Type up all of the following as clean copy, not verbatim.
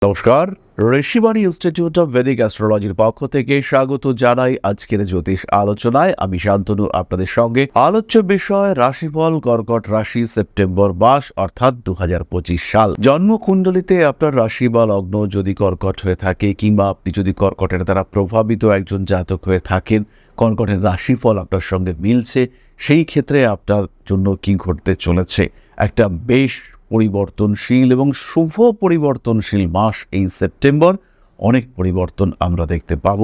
নমস্কার, Rishibani institute of Vedic অ্যাস্ট্রোলজির পক্ষ থেকে স্বাগত জানাই আজকের জ্যোতিষ আলোচনায়। আমি শান্তনু আপনাদের সঙ্গে। আলোচ্য বিষয় রাশিফল কর্কট রাশি সেপ্টেম্বর মাস অর্থাৎ 2025 সাল। জন্মকুণ্ডলিতে আপনার রাশি বা লগ্ন যদি কর্কট হয়ে থাকে কিংবা আপনি যদি কর্কটের দ্বারা প্রভাবিত একজন জাতক হয়ে থাকেন, কর্কটের রাশিফল আপনার সঙ্গে মিলছে, সেই ক্ষেত্রে আপনার জন্য কি ঘটতে চলেছে। একটা বেশ পরিবর্তনশীল এবং শুভ পরিবর্তনশীল মাস এই সেপ্টেম্বর। অনেক পরিবর্তন আমরা দেখতে পাব।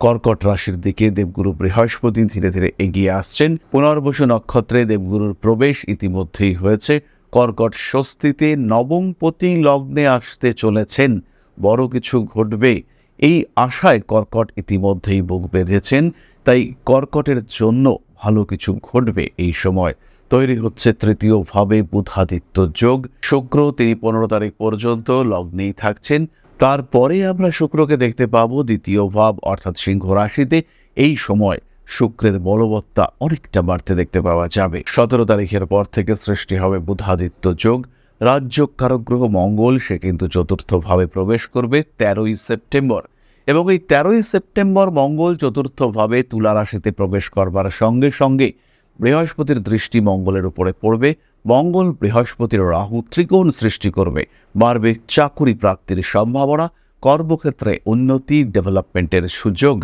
কর্কট রাশির দিকে দেবগুরু বৃহস্পতি ধীরে ধীরে এগিয়ে আসছেন। পুনর্বসু নক্ষত্রে দেবগুরুর প্রবেশ ইতিমধ্যেই হয়েছে। কর্কট স্বস্তিতে নবমপতি লগ্নে আসতে চলেছেন। বড় কিছু ঘটবে এই আশায় কর্কট ইতিমধ্যেই বুক বেঁধেছেন। তাই কর্কটের জন্য ভালো কিছু ঘটবে এই সময়। তৈরি হচ্ছে তৃতীয় ভাবে বুধাদিত্য যোগ। শুক্র তিনি 15 তারিখ পর্যন্ত লগ্নেই থাকছেন। তারপরে আমরা শুক্রকে দেখতে পাবো দ্বিতীয় ভাব অর্থাৎ সিংহ রাশিতে। এই সময় শুক্রের বলবত্তা অনেকটা বাড়তে দেখতে পাওয়া যাবে। 17 তারিখের পর থেকে সৃষ্টি হবে বুধাদিত্য যোগ। রাজ্য কারক গ্রহ মঙ্গল সে কিন্তু চতুর্থ ভাবে প্রবেশ করবে 13ই সেপ্টেম্বর, এবং এই 13ই সেপ্টেম্বর মঙ্গল চতুর্থ ভাবে তুলা রাশিতে প্রবেশ করবার সঙ্গে সঙ্গে বৃহস্পতির দৃষ্টি মঙ্গলের উপরে পড়বে। মঙ্গল বৃহস্পতির রাহু ত্রিকোণ সৃষ্টি করবে। বাড়বে চাকুরি প্রাপ্তির সম্ভাবনা, কর্মক্ষেত্রে উন্নতি, ডেভেলপমেন্টের সুযোগ।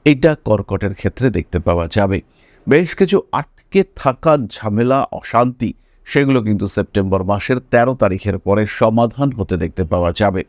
এটা কর্কটের ক্ষেত্রে দেখতে পাওয়া যাবে। বেশ কিছু আটকে থাকা ঝামেলা, অশান্তি, সেগুলো কিন্তু সেপ্টেম্বর মাসের 13 তারিখের পরে সমাধান হতে দেখতে পাওয়া যাবে।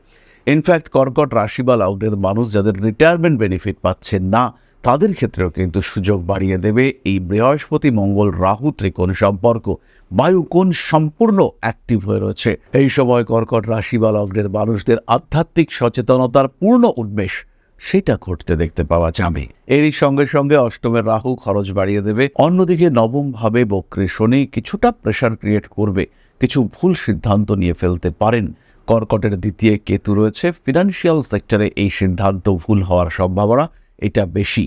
ইনফ্যাক্ট কর্কট রাশি বা লগ্নের মানুষ যাদের রিটায়ারমেন্ট বেনিফিট পাচ্ছেন না, তাদের ক্ষেত্রেও কিন্তু সুযোগ বাড়িয়ে দেবে এই বৃহস্পতি মঙ্গল রাহু ত্রিকোণ সম্পর্ক। বায়ুকোণ সম্পূর্ণ অ্যাক্টিভ হয়ে রয়েছে। এই সময় কর্কট রাশি বা লগ্নের মানুষদের আধ্যাত্মিক সচেতনতার পূর্ণ উন্মেষ সেটা ঘটতে দেখতে পাওয়া যাবে। এরই সঙ্গে সঙ্গে অষ্টমের রাহু খরচ বাড়িয়ে দেবে। অন্যদিকে নবম ভাবে বক্রী শনি কিছুটা প্রেশার ক্রিয়েট করবে। কিছু ভুল সিদ্ধান্ত নিয়ে ফেলতে পারেন। কর্কটের দ্বিতীয় কেতু রয়েছে। ফিনান্সিয়াল সেক্টরে এই সিদ্ধান্ত ভুল হওয়ার সম্ভাবনা এটা বেশি।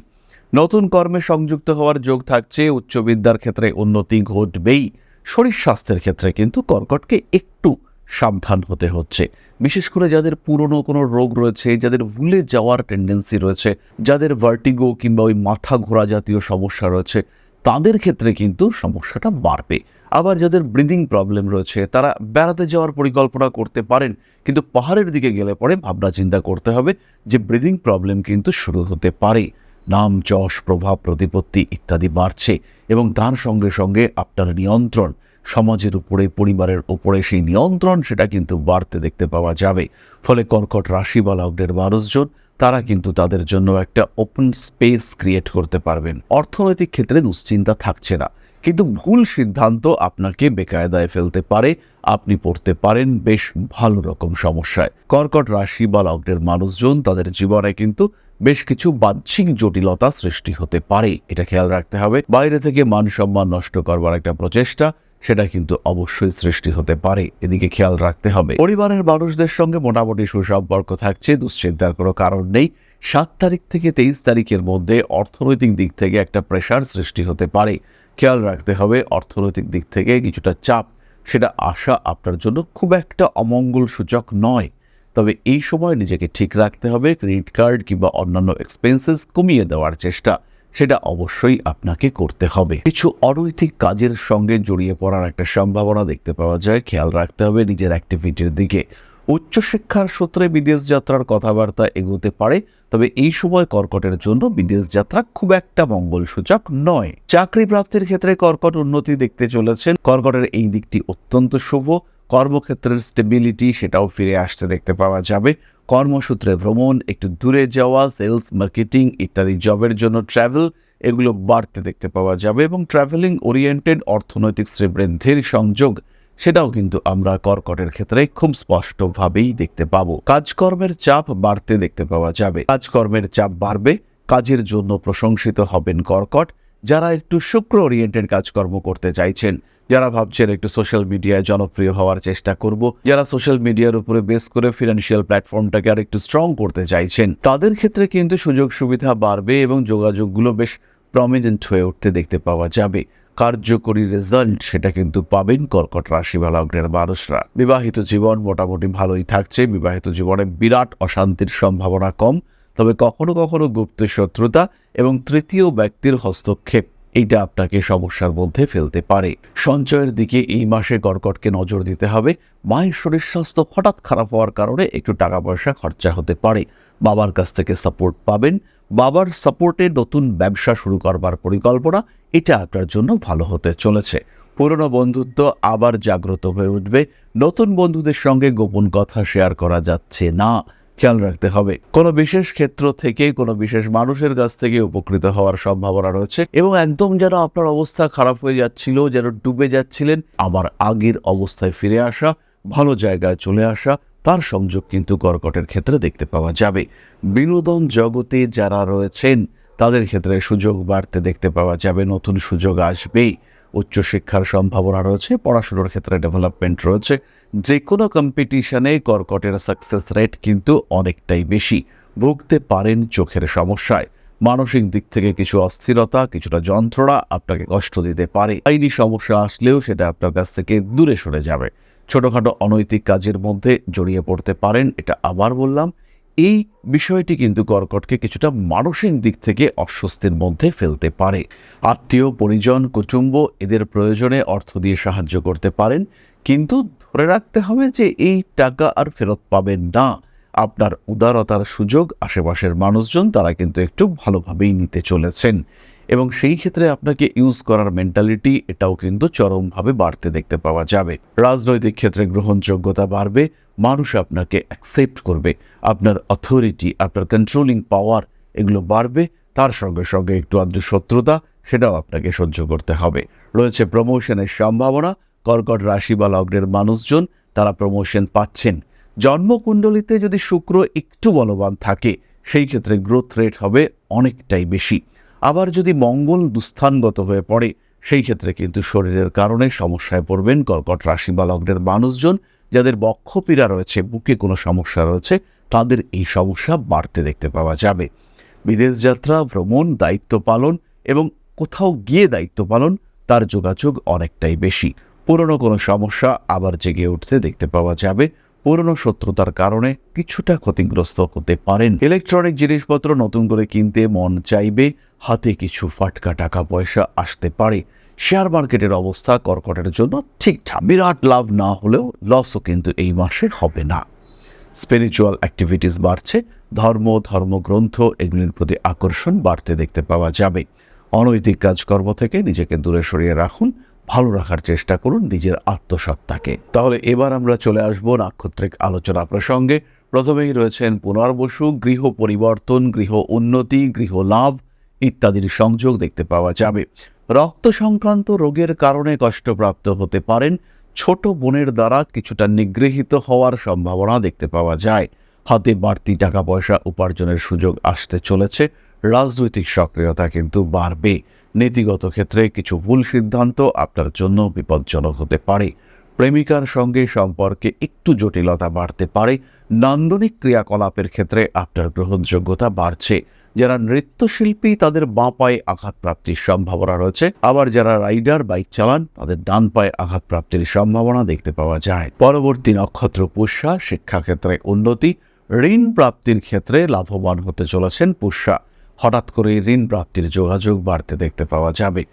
নতুন কর্মে সংযুক্ত হওয়ার যোগ থাকছে। উচ্চবিদ্যার ক্ষেত্রে উন্নতি ঘটবেই। শরীর স্বাস্থ্যের ক্ষেত্রে কিন্তু কর্কটকে একটু সাবধান হতে হচ্ছে। বিশেষ করে যাদের পুরনো কোনো রোগ রয়েছে, যাদের ভুলে যাওয়ার টেন্ডেন্সি রয়েছে, যাদের ভার্টিগো কিংবা ওই মাথা ঘোরা জাতীয় সমস্যা রয়েছে, তাদের ক্ষেত্রে কিন্তু সমস্যাটা বাড়বে। আবার যাদের ব্রিদিং প্রবলেম রয়েছে তারা বেড়াতে যাওয়ার পরিকল্পনা করতে পারেন, কিন্তু পাহাড়ের দিকে গেলে পরে ভাবনা চিন্তা করতে হবে যে ব্রিদিং প্রবলেম কিন্তু শুরু হতে পারে। নাম, যশ, প্রভাব, প্রতিপত্তি ইত্যাদি বাড়ছে, এবং তার সঙ্গে সঙ্গে আপনার নিয়ন্ত্রণ, সমাজের উপরে, পরিবারের উপরে সেই নিয়ন্ত্রণ সেটা কিন্তু বাড়তে দেখতে পাওয়া যাবে। ফলে কর্কট রাশি বা লগ্নের মানুষজন তারা কিন্তু তাদের জন্য একটা ওপেন স্পেস ক্রিয়েট করতে পারবেন। অর্থনৈতিক ক্ষেত্রে দুশ্চিন্তা থাকছে না, কিন্তু ভুল সিদ্ধান্ত আপনাকে বেকায়দায় ফেলতে পারে। আপনি পড়তে পারেন বেশ ভালো রকম সমস্যায়। কর্কট রাশি বা লগ্নের মানুষজন তাদের জীবনে কিন্তু বেশ কিছু বাহ্যিক জটিলতা সৃষ্টি হতে পারে, এটা খেয়াল রাখতে হবে। বাইরে থেকে মান সম্মান নষ্ট করবার একটা প্রচেষ্টা সেটা কিন্তু অবশ্যই সৃষ্টি হতে পারে, এদিকে খেয়াল রাখতে হবে। পরিবারের মানুষদের সঙ্গে মোটামুটি সুসম্পর্ক থাকছে, দুশ্চিন্তার কোনো কারণ নেই। 7 তারিখ থেকে 23 তারিখের মধ্যে অর্থনৈতিক দিক থেকে একটা প্রেশার সৃষ্টি হতে পারে। খেয়াল রাখতে হবে অর্থনৈতিক দিক থেকে কিছুটা চাপ সেটা আসা আপনার জন্য খুব একটা অমঙ্গল সূচক নয়। তবে এই সময় নিজেকে ঠিক রাখতে হবে। ক্রেডিট কার্ড কিংবা অন্যান্য এক্সপেন্সেস কমিয়ে দেওয়ার চেষ্টা সেটা অবশ্যই আপনাকে করতে হবে। কিছু অনৈতিক কাজের সঙ্গে জড়িয়ে পড়ার একটা সম্ভাবনা দেখতে পাওয়া যায়। খেয়াল রাখতে হবে নিজের অ্যাক্টিভিটির দিকে। উচ্চশিক্ষার সূত্রে বিদেশ যাত্রার কথাবার্তা এগোতে পারে, তবে এই সময় কর্কটের জন্য বিদেশ যাত্রা খুব একটা মঙ্গলসূচক নয়। চাকরি প্রাপ্তির ক্ষেত্রে কর্কট উন্নতি দেখতে চলেছেন। কর্কটের এই দিকটি অত্যন্ত শুভ। কর্মক্ষেত্রের স্টেবিলিটি সেটাও ফিরে আসতে দেখতে পাওয়া যাবে। কর্মসূত্রে ভ্রমণ, একটু দূরে যাওয়া, সেলস, মার্কেটিং ইত্যাদি জবের জন্য ট্রাভেল, এগুলো বাড়তে দেখতে পাওয়া যাবে, এবং ট্রাভেলিং ওরিয়েন্টেড অর্থনৈতিক শ্রীবৃদ্ধির সংযোগ সেটাও কিন্তু আমরা কর্কটের ক্ষেত্রে খুব স্পষ্টভাবেই দেখতে পাবো। কাজকর্মের চাপ বাড়তে দেখতে পাওয়া যাবে। কাজকর্মের চাপ বাড়বে, কাজের জন্য প্রশংসিত হবেন কর্কট। যারা একটু শুক্র ওরিয়েন্টেড কাজকর্ম করতে চাইছেন, যারা ভাবছেন একটু সোশ্যাল মিডিয়ায় জনপ্রিয় হওয়ার চেষ্টা করব, যারা সোশ্যাল মিডিয়ার উপরে বেস করে ফিনান্সিয়াল প্ল্যাটফর্মটাকে আর একটু স্ট্রং করতে চাইছেন, তাদের ক্ষেত্রে কিন্তু সুযোগ সুবিধা বাড়বে এবং যোগাযোগগুলো বেশ প্রমিনেন্ট হয়ে উঠতে দেখতে পাওয়া যাবে। কার্যকরী রেজাল্ট সেটা কিন্তু পাবেন কর্কট রাশি বা লগ্নের মানুষরা। বিবাহিত জীবন মোটামুটি ভালোই থাকছে। বিবাহিত জীবনে বিরাট অশান্তির সম্ভাবনা কম, তবে কখনো কখনো গুপ্ত শত্রুতা এবং তৃতীয় ব্যক্তির হস্তক্ষেপ এইটা আপনাকে সমস্যার মধ্যে ফেলতে পারে। সঞ্চয়ের দিকে এই মাসে কর্কটকে নজর দিতে হবে। মায়ের শরীর স্বাস্থ্য হঠাৎ খারাপ হওয়ার কারণে একটু টাকা পয়সা খরচা হতে পারে। বাবার কাছ থেকে সাপোর্ট পাবেন। বাবার সাপোর্টে নতুন ব্যবসা শুরু করবার পরিকল্পনা, এটা আপনার জন্য ভালো হতে চলেছে। পুরনো বন্ধুত্ব আবার জাগ্রত হয়ে উঠবে। নতুন বন্ধুদের সঙ্গে গোপন কথা শেয়ার করা যাচ্ছে না, খেয়াল রাখতে হবে। কোনো বিশেষ ক্ষেত্র থেকে, কোনো বিশেষ মানুষের কাছ থেকে উপকৃত হওয়ার সম্ভাবনা রয়েছে এবং একদম যেন আপনার অবস্থা খারাপ হয়ে যাচ্ছিল, যেন ডুবে যাচ্ছিলেন, আবার আগের অবস্থায় ফিরে আসা, ভালো জায়গায় চলে আসা, তার সংযোগ কিন্তু কর্কটের ক্ষেত্রে দেখতে পাওয়া যাবে। বিনোদন জগতে যারা রয়েছেন তাদের ক্ষেত্রে সুযোগ বাড়তে দেখতে পাওয়া যাবে। নতুন সুযোগ আসবে। উচ্চশিক্ষার সম্ভাবনা রয়েছে। পড়াশোনার ক্ষেত্রে ডেভেলপমেন্ট রয়েছে। যে কোনো কম্পিটিশনে কর্কটের সাকসেস রেট কিন্তু অনেকটাই বেশি। ভুগতে পারেন চোখের সমস্যায়। মানসিক দিক থেকে কিছু অস্থিরতা, কিছুটা যন্ত্রণা আপনাকে কষ্ট দিতে পারে। আইনি সমস্যা আসলেও সেটা আপনার কাছ থেকে দূরে সরে যাবে। ছোটখাটো অনৈতিক কাজের মধ্যে জড়িয়ে পড়তে পারেন, এটা আবার বললাম। এই বিষয়টি কিন্তু কর্কটকে কিছুটা মানসিক দিক থেকে অস্বস্তির মধ্যে ফেলতে পারে। আত্মীয় পরিজন, কুটুম্ব এদের প্রয়োজনে অর্থ দিয়ে সাহায্য করতে পারেন, কিন্তু ধরে রাখতে হবে যে এই টাকা আর ফেরত পাবেন না। আপনার উদারতার সুযোগ আশেপাশের মানুষজন তারা কিন্তু একটু ভালোভাবেই নিতে চলেছেন এবং সেই ক্ষেত্রে আপনাকে ইউজ করার মেন্টালিটি এটাও কিন্তু চরমভাবে বাড়তে দেখতে পাওয়া যাবে। রাজনৈতিক ক্ষেত্রে গ্রহণযোগ্যতা বাড়বে। মানুষ আপনাকে অ্যাকসেপ্ট করবে। আপনার অথরিটি, আপনার কন্ট্রোলিং পাওয়ার এগুলো বাড়বে। তার সঙ্গে সঙ্গে একটু আধটু শত্রুতা সেটাও আপনাকে সহ্য করতে হবে। রয়েছে প্রমোশনের সম্ভাবনা। কর্কট রাশি বা লগ্নের মানুষজন তারা প্রমোশন পাচ্ছেন। জন্মকুণ্ডলিতে যদি শুক্র একটু বলবান থাকে সেই ক্ষেত্রে গ্রোথ রেট হবে অনেকটাই বেশি। আবার যদি মঙ্গল দুস্থানগত হয়ে পড়ে সেই ক্ষেত্রে কিন্তু শরীরের কারণে সমস্যায় পড়বেন কর্কট রাশি বা লগ্নের মানুষজন। যাদের বক্ষপীড়া রয়েছে, বুকে কোনো সমস্যা রয়েছে, তাদের এই সমস্যা বাড়তে দেখতে পাওয়া যাবে। বিদেশ যাত্রা, ভ্রমণ, দায়িত্ব পালন এবং কোথাও গিয়ে দায়িত্ব পালন তার যোগাযোগ অনেকটাই বেশি। পুরনো কোনো সমস্যা আবার জেগে উঠতে দেখতে পাওয়া যাবে। পুরনো শত্রুতার কারণে কিছুটা ক্ষতিগ্রস্ত হতে পারেন। ইলেকট্রনিক জিনিসপত্র নতুন করে কিনতে মন চাইবে। হাতে কিছু ফাটকা টাকা পয়সা আসতে পারে। শেয়ার মার্কেটের অবস্থা কর্কটের জন্য ঠিকঠাক। বিরাট লাভ না হলেও লসও কিন্তু এই মাসে হবে না। স্পিরিচুয়াল অ্যাক্টিভিটিস বাড়ছে। ধর্মগ্রন্থ এগুলির প্রতি আকর্ষণ বাড়তে দেখতে পাওয়া যাবে। অনৈতিক কাজকর্ম থেকে নিজেকে দূরে সরিয়ে রাখুন। ভালো রাখার চেষ্টা করুন নিজের আত্মসত্তাকে। তাহলে এবার আমরা চলে আসব নাক্ষত্রিক আলোচনা প্রসঙ্গে। প্রথমেই রয়েছেন পুনর্বসু। গৃহ পরিবর্তন, গৃহ উন্নতি, গৃহ লাভ ইত্যাদির সংযোগ দেখতে পাওয়া যাবে। রক্ত সংক্রান্ত রোগের কারণে কষ্টপ্রাপ্ত হতে পারেন। ছোট বোনের দ্বারা কিছুটা নিগৃহীত হওয়ার সম্ভাবনা দেখতে পাওয়া যায়। হাতে বাড়তি টাকা পয়সা উপার্জনের সুযোগ আসতে চলেছে। রাজনৈতিক সক্রিয়তা কিন্তু বাড়বে। নীতিগত ক্ষেত্রে কিছু ভুল সিদ্ধান্ত আপনার জন্য বিপজ্জনক হতে পারে। প্রেমিকার সঙ্গে সম্পর্কে একটু জটিলতা বাড়তে পারে। নান্দনিক ক্রিয়াকলাপের ক্ষেত্রে আপনার গ্রহণযোগ্যতা বাড়ছে। যারা নৃত্যশিল্পী তাদের বাঁ পায়ে আঘাতপ্রাপ্তির সম্ভাবনা রয়েছে। আবার যারা রাইডার, বাইক চালান তাদের ডান পায়ে আঘাতপ্রাপ্তির সম্ভাবনা দেখতে পাওয়া যায়। পরবর্তী নক্ষত্র পুষ্যা। শিক্ষাক্ষেত্রে উন্নতি, ঋণ প্রাপ্তির ক্ষেত্রে লাভবান হতে চলেছেন পুষ্যা। হঠাৎ করে ঋণ প্রাপ্তির যোগাযোগ বাড়তে দেখতে পাওয়া যাবে।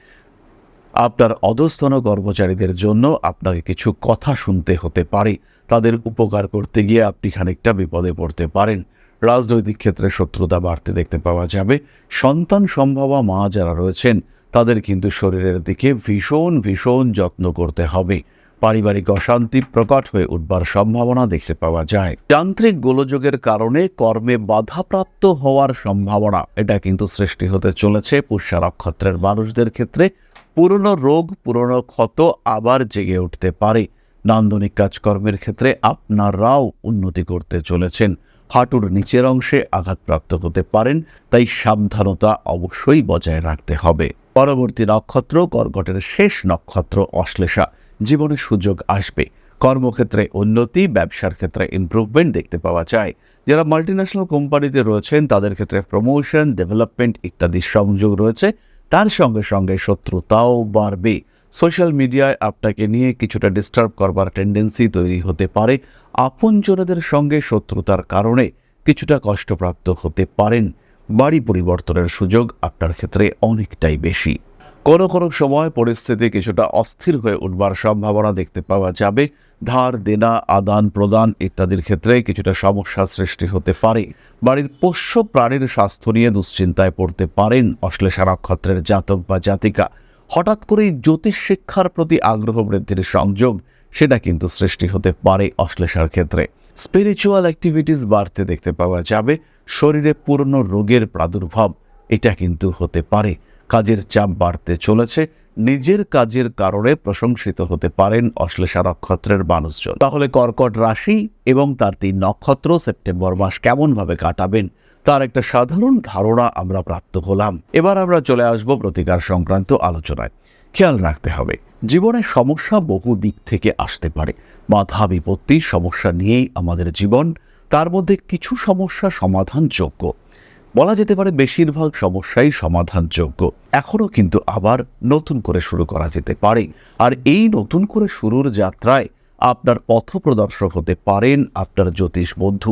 আপনার অধস্তন কর্মচারীদের জন্য আপনাকে কিছু কথা শুনতে হতে পারে। তাদের উপকার করতে গিয়ে আপনি খানিকটা বিপদে পড়তে পারেন। রাজনৈতিক ক্ষেত্রে শত্রুতা বাড়তে দেখতে পাওয়া যাবে। সন্তান সম্ভবা মা যারা রয়েছেন তাদের কিন্তু শরীরের দিকে ভীষণ যত্ন করতে হবে। পারিবারিক অশান্তি প্রকট হয়ে উঠবার সম্ভাবনা দেখতে পাওয়া যায়। যান্ত্রিক গোলযোগের কারণে কর্মে বাধাপ্রাপ্ত হওয়ার সম্ভাবনা এটা কিন্তু সৃষ্টি হতে চলেছে পুষ্যা নক্ষত্রের মানুষদের ক্ষেত্রে। পুরনো রোগ, পুরনো ক্ষত আবার জেগে উঠতে পারে। নান্দনিক কাজকর্মের ক্ষেত্রে আপনারাও উন্নতি করতে চলেছেন। হাঁটুর নিচের অংশে আঘাতপ্রাপ্ত হতে পারেন, তাই সাবধানতা অবশ্যই বজায় রাখতে হবে। পরবর্তী নক্ষত্র কর্কটের শেষ নক্ষত্র অশ্লেষা। জীবনে সুযোগ আসবে। কর্মক্ষেত্রে উন্নতি, ব্যবসার ক্ষেত্রে ইমপ্রুভমেন্ট দেখতে পাওয়া যায়। যারা মাল্টিন্যাশনাল কোম্পানিতে রয়েছেন তাদের ক্ষেত্রে প্রমোশন, ডেভেলপমেন্ট ইত্যাদি সংযোগ রয়েছে। তার সঙ্গে সঙ্গে শত্রুতাও বাড়বে। সোশ্যাল মিডিয়ায় আপনাকে নিয়ে কিছুটা ডিস্টার্ব করবার টেন্ডেন্সি তৈরি হতে পারে। আপনজনদের সঙ্গে শত্রুতার কারণে কিছুটা কষ্টপ্রাপ্ত হতে পারেন। বাড়ি পরিবর্তনের সুযোগ আপনার ক্ষেত্রে অনেকটাই বেশি। কোনো কোনো সময় পরিস্থিতি কিছুটা অস্থির হয়ে উঠবার সম্ভাবনা দেখতে পাওয়া যাবে। ধার দেনা, আদান প্রদান ইত্যাদির ক্ষেত্রে কিছুটা সমস্যা সৃষ্টি হতে পারে। বাড়ির পোষ্য প্রাণীর স্বাস্থ্য নিয়ে দুশ্চিন্তায় পড়তে পারেন অশ্লেষা নক্ষত্রের জাতক বা জাতিকা। হঠাৎ করেই জ্যোতিষ শিক্ষার প্রতি আগ্রহ বৃদ্ধির সংযোগ সেটা কিন্তু সৃষ্টি হতে পারে অশ্লেষার ক্ষেত্রে। স্পিরিচুয়াল অ্যাক্টিভিটিস বাড়তে দেখতে পাওয়া যাবে। শরীরে পুরনো রোগের প্রাদুর্ভাব এটা কিন্তু হতে পারে। কাজের চাপ বাড়তে চলেছে। নিজের কাজের কারণে প্রশংসিত হতে পারেন অশ্লেষা নক্ষত্রের মানুষজন। তাহলে কর্কট রাশি এবং তার 3 নক্ষত্র সেপ্টেম্বর মাস কেমনভাবে কাটাবেন তার একটা সাধারণ ধারণা আমরা প্রাপ্ত হলাম। এবার আমরা চলে আসব প্রতিকার সংক্রান্ত আলোচনায়। খেয়াল রাখতে হবে, জীবনে সমস্যা বহু দিক থেকে আসতে পারে। বাধা বিপত্তি সমস্যা নিয়েই আমাদের জীবন। তার মধ্যে কিছু সমস্যা সমাধানযোগ্য, বলা যেতে পারে বেশিরভাগ সমস্যাই সমাধানযোগ্য। এখনও কিন্তু আবার নতুন করে শুরু করা যেতে পারে। আর এই নতুন করে শুরুর যাত্রায় আপনার পথপ্রদর্শক হতে পারেন আপনার জ্যোতিষ বন্ধু।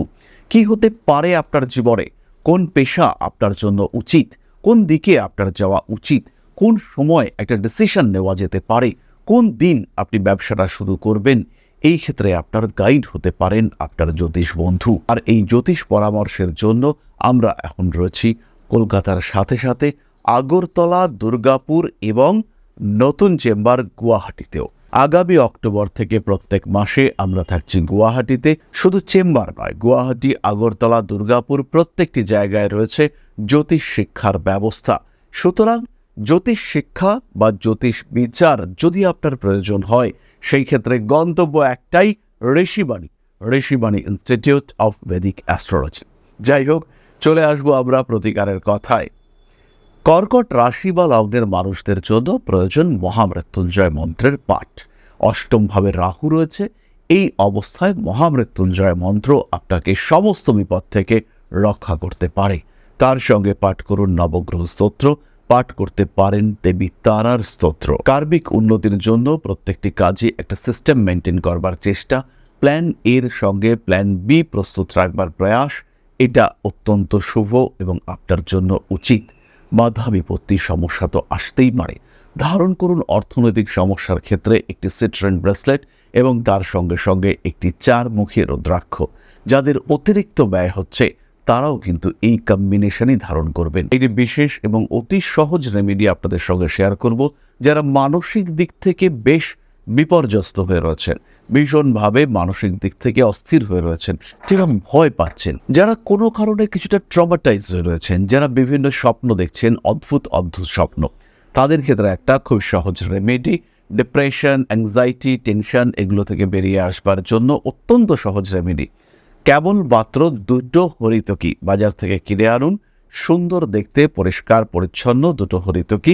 কি হতে পারে আপনার জীবনে, কোন পেশা আপনার জন্য উচিত, কোন দিকে আপনার যাওয়া উচিত, কোন সময় একটা ডিসিশন নেওয়া যেতে পারে, কোন দিন আপনি ব্যবসাটা শুরু করবেন, এই ক্ষেত্রে আপনার গাইড হতে পারেন আপনার জ্যোতিষ বন্ধু। আর এই জ্যোতিষ পরামর্শের জন্য আমরা এখন রয়েছি কলকাতার সাথে সাথে আগরতলা, দুর্গাপুর এবং নতুন চেম্বার গুয়াহাটিতেও। আগামী অক্টোবর থেকে প্রত্যেক মাসে আমরা থাকছি গুয়াহাটিতে। শুধু চেম্বার নয়, গুয়াহাটি, আগরতলা, দুর্গাপুর প্রত্যেকটি জায়গায় রয়েছে জ্যোতিষ শিক্ষার ব্যবস্থা। সুতরাং জ্যোতিষ শিক্ষা বা জ্যোতিষ বিচার যদি আপনার প্রয়োজন হয়, সেই ক্ষেত্রে গন্তব্য একটাই, Rishibani institute of Vedic astrology. যাই হোক, চলে আসবো আমরা প্রতিকারের কথায়। কর্কট রাশি বা লগ্নের মানুষদের জন্য প্রয়োজন মহামৃত্যুঞ্জয় মন্ত্রের পাঠ। অষ্টমভাবে রাহু রয়েছে। এই অবস্থায় মহামৃত্যুঞ্জয় মন্ত্র আপনাকে সমস্ত বিপদ থেকে রক্ষা করতে পারে। তার সঙ্গে পাঠ করুন নবগ্রহ স্তোত্র, পাঠ করতে পারেন দেবী তারার স্তোত্র। কার্মিক উন্নতির জন্য প্রত্যেকটি কাজে একটা সিস্টেম মেনটেন করবার চেষ্টা, প্ল্যান এর সঙ্গে প্ল্যান বি প্রস্তুত রাখবার প্রয়াস, এটা অত্যন্ত শুভ এবং আপনার জন্য উচিত। বাধা বিপত্তি সমস্যা তো আসতেই পারে। ধারণ করুন অর্থনৈতিক সমস্যার ক্ষেত্রে একটি সিট্রেন ব্রেসলেট এবং তার সঙ্গে সঙ্গে একটি 4-মুখী রুদ্রাক্ষ। যাদের অতিরিক্ত ব্যয় হচ্ছে তারাও কিন্তু এই কম্বিনেশনই ধারণ করবেন। একটি বিশেষ এবং অতি সহজ রেমেডি আপনাদের সঙ্গে শেয়ার করব। যারা মানসিক দিক থেকে বেশ বিপর্যস্ত হয়ে রয়েছেন, ভীষণভাবে মানসিক দিক থেকে অস্থির হয়ে রয়েছেন, যারা ভয় পাচ্ছেন, যারা কোনো কারণে কিছুটা ট্রমাটাইজ হয়ে রয়েছেন, যারা বিভিন্ন স্বপ্ন দেখছেন, অদ্ভুত স্বপ্ন, তাদের ক্ষেত্রে একটা খুব সহজ রেমেডি। ডিপ্রেশন, অ্যাংজাইটি, টেনশন এগুলো থেকে বেরিয়ে আসবার জন্য অত্যন্ত সহজ রেমেডি। কেবলমাত্র 2টো হরিতকি বাজার থেকে কিনে আনুন। সুন্দর দেখতে, পরিষ্কার পরিচ্ছন্ন 2টো হরিতকি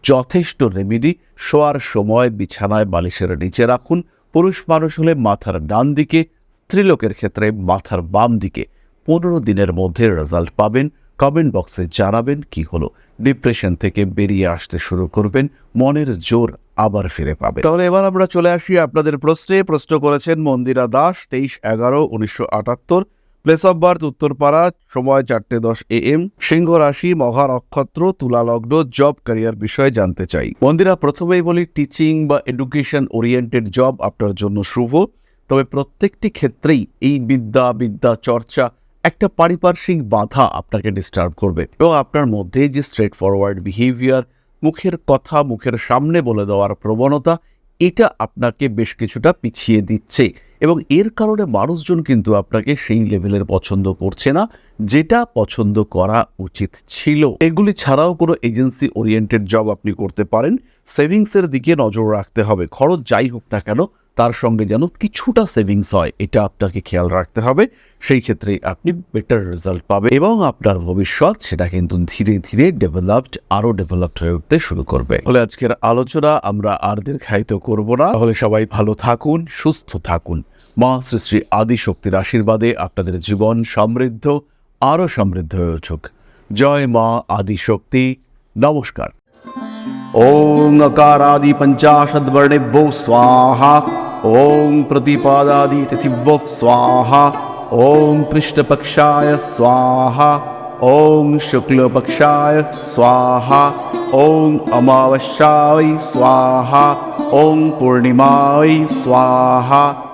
যথেষ্ট রেমেডি। শোয়ার সময় বিছানায় বালিশের নিচে রাখুন। পুরুষ মানুষ হলে মাথার ডান দিকে, স্ত্রীলোকের ক্ষেত্রে মাথার বাম দিকে। 15 দিনের মধ্যে রেজাল্ট পাবেন। কমেন্ট বক্সে জানাবেন কি হলো। ডিপ্রেশন থেকে বেরিয়ে আসতে শুরু করবেন, মনের জোর আবার ফিরে পাবে। তাহলে এবার আমরা চলে আসি আপনাদের প্রশ্নে। প্রশ্ন করেছেন Mandira Das, 23/11/1978, place of birth Uttarpara, সময় 4:10 AM, সিংহ রাশি, মঘা নক্ষত্র, তুলা লগ্ন, জব ক্যারিয়ার বিষয়ে জানতে চাই। মন্দিরা, প্রথমেই বলি, টিচিং বা এডুকেশন ওরিয়েন্টেড জব আপনার জন্য শুভ। তবে প্রত্যেকটি ক্ষেত্রেই এই বিদ্যা চর্চা একটা পারিপার্শ্বিক বাধা আপনাকে ডিস্টার্ব করবে এবং আপনার মধ্যে যে স্ট্রেট ফরওয়ার্ড বিহেভিয়ার, মুখের কথা মুখের সামনে বলে দেওয়ার প্রবণতা, এটা আপনাকে বেশ কিছুটা পিছিয়ে দিচ্ছে এবং এর কারণে মানুষজন কিন্তু আপনাকে সেই লেভেলের পছন্দ করছে না যেটা পছন্দ করা উচিত ছিল। এগুলি ছাড়াও কোনো এজেন্সি ওরিয়েন্টেড জব আপনি করতে পারেন। সেভিংসের দিকে নজর রাখতে হবে। খরচ যাই হোক না কেন তার সঙ্গে যেন কিছুটা সেভিংস হয়, এটা আপনাকে খেয়াল রাখতে হবে। সেই ক্ষেত্রে আপনি বেটার রেজাল্ট পাবেন এবং আপনার ভবিষ্যৎ সেটা কিন্তু ধীরে ধীরে আরো ডেভেলপড হয়ে উঠতে শুরু করবে। তাহলে আজকের আলোচনা আমরা আর দীর্ঘায়িত করব না। তাহলে সবাই ভালো থাকুন, সুস্থ থাকুন। মা শ্রী শ্রী আদিশক্তির আশীর্বাদে আপনাদের জীবন সমৃদ্ধ, আরো সমৃদ্ধ হয়ে উঠুক। জয় মা আদিশক্তি। নমস্কার। ओम अकारादि पंचाशद्वर्णेभ्यो स्वाहा। ओम प्रतिपादादि तिथिभ्यो स्वाहा। ओम कृष्णपक्षाय स्वाहा। ओम शुक्लपक्षाय स्वाहा। ओम अमावस्याय स्वाहा। ओम पूर्णिमाय स्वाहा।